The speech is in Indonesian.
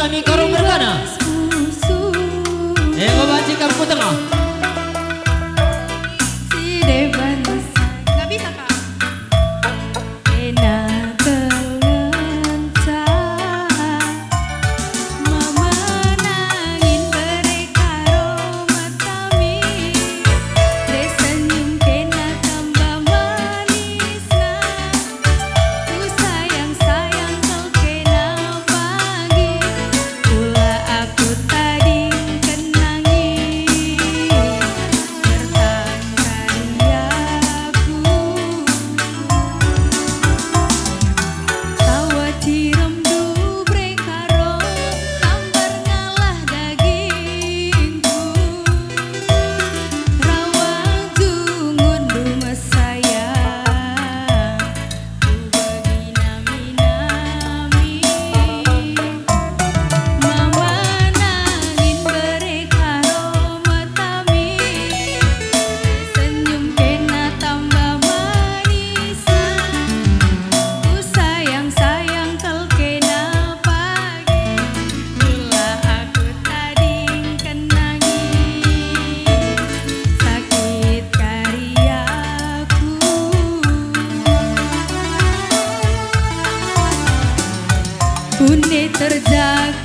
Sani Karung Bergana. Ngobaci Kampung Tengah. Si Devan nggak bisa kak. Enak kelencar, mama nangin berekaro matami, senyum kena tambah manisna, ku sayang sayang kau kena pagi, pula aku tadi kenangi, bertangkan yaku, tawa tiram dubre karo, lambar ngalah dagingku, rawang jungun rumah sayang, ku beginami-nami, mama nangin berekaro matami, senyum kena tambah manisna, ku sayang sayang kau kena pagi, pula aku tadi kenangi, sakit karyaku. Bune terjaga